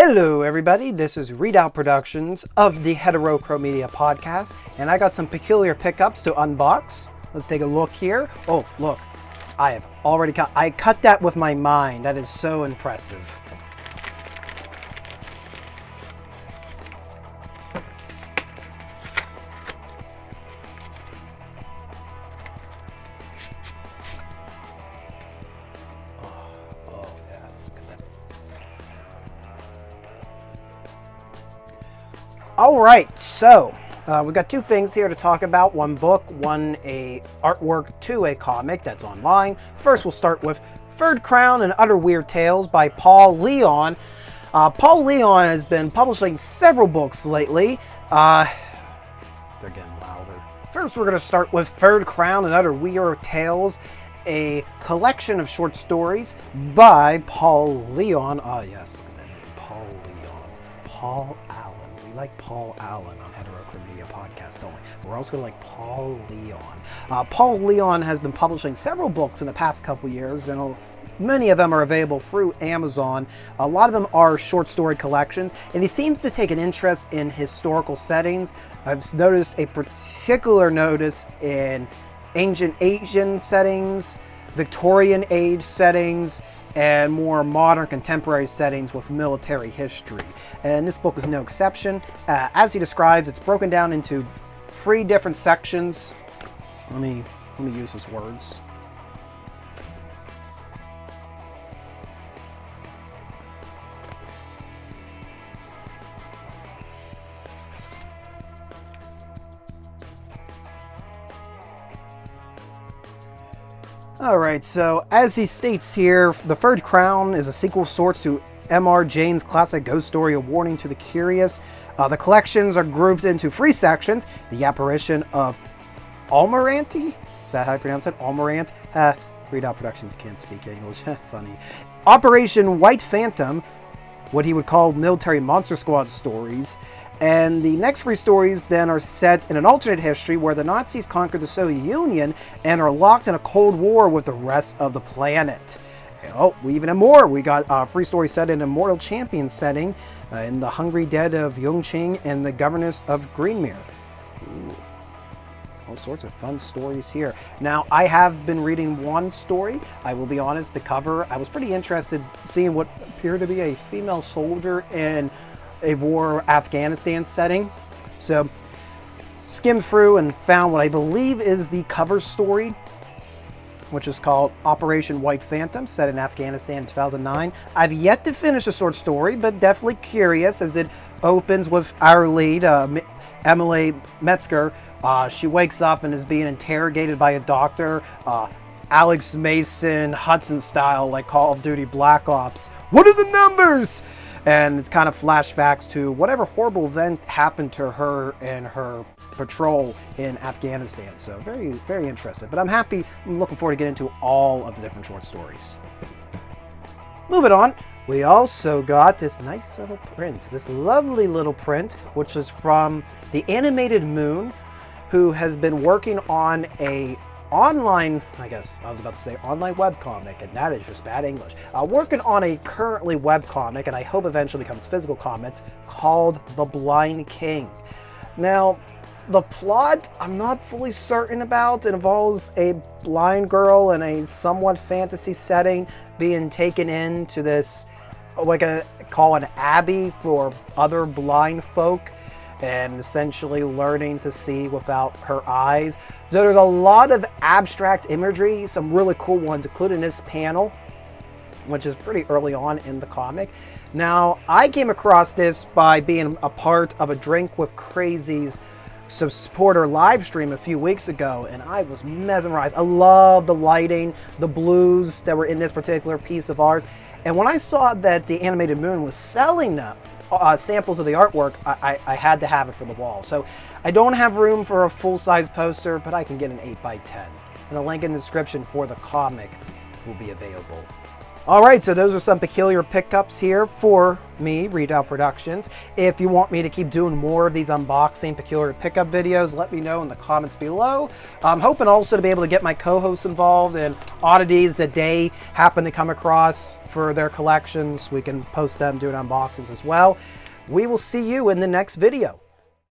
Hello everybody, this is Redoubt Productions of the Media podcast, and I got some peculiar pickups to unbox. Let's take a look here. Oh, look, I have already cut that with my mind. That is so impressive. Alright, so we've got two things here to talk about. One book, one a artwork to a comic that's online. First, we'll start with Third Crown and Other Weird Tales by Paul Leon. Paul Leon has been publishing several books lately. They're getting louder. First, we're going to start with Third Crown and Other Weird Tales, a collection of short stories by Paul Leon. Ah, yes, look at that name, Paul Leon. Paul Allen. We like Paul Allen on Media podcast, don't we? We're also going to like Paul Leon. Paul Leon has been publishing several books in the past couple years, and many of them are available through Amazon. A lot of them are short story collections, and he seems to take an interest in historical settings. I've noticed a particular notice in ancient Asian settings, Victorian age settings, and more modern contemporary settings with military history. And this book is no exception. As he describes, it's broken down into 3 different sections. Let me use his words. Alright, so as he states here, The Third Crown is a sequel of sorts to M.R. James' classic ghost story, A Warning to the Curious. The collections are grouped into 3 sections. The apparition of Almoranti? Is that how you pronounce it? Almorant? Redoubt Productions can't speak English. Funny. Operation White Phantom, what he would call military monster squad stories. And the next 3 stories then are set in an alternate history where the Nazis conquered the Soviet Union and are locked in a Cold War with the rest of the planet. Oh, we even have more. We got 3 stories set in a Mortal Champion setting in the Hungry Dead of Yongqing and the Governess of Greenmere. Ooh. All sorts of fun stories here. Now, I have been reading one story. I will be honest, the cover, I was pretty interested seeing what appeared to be a female soldier in a war Afghanistan setting. So skimmed through and found what I believe is the cover story, which is called Operation White Phantom, set in Afghanistan in 2009. I've yet to finish the short story, but definitely curious as it opens with our lead, Emily Metzger. She wakes up and is being interrogated by a doctor, Alex Mason, Hudson style, like Call of Duty Black Ops. What are the numbers? And it's kind of flashbacks to whatever horrible event happened to her and her patrol in Afghanistan. So very, very interested. But I'm looking forward to getting into all of the different short stories. Moving on, we also got this nice little print, this lovely little print, which is from the Animated Moon, who has been working on a online, I guess I was about to say online webcomic, and that is just bad English. Working on a currently webcomic, and I hope eventually becomes physical comic, called The Blind King. Now, the plot I'm not fully certain about. It involves a blind girl in a somewhat fantasy setting being taken into this, call an abbey for other blind folk, and essentially learning to see without her eyes. So there's a lot of abstract imagery, some really cool ones, including this panel, which is pretty early on in the comic. Now, I came across this by being a part of a Drink with Crazy's supporter live stream a few weeks ago, and I was mesmerized. I love the lighting, the blues that were in this particular piece of art. And when I saw that the Animated Moon was selling them, samples of the artwork, I had to have it for the wall. So I don't have room for a full-size poster, but I can get an 8x10. And a link in the description for the comic will be available. All right, so those are some peculiar pickups here for me, Redoubt Productions. If you want me to keep doing more of these unboxing peculiar pickup videos, let me know in the comments below. I'm hoping also to be able to get my co-hosts involved in oddities that they happen to come across for their collections. We can post them doing unboxings as well. We will see you in the next video.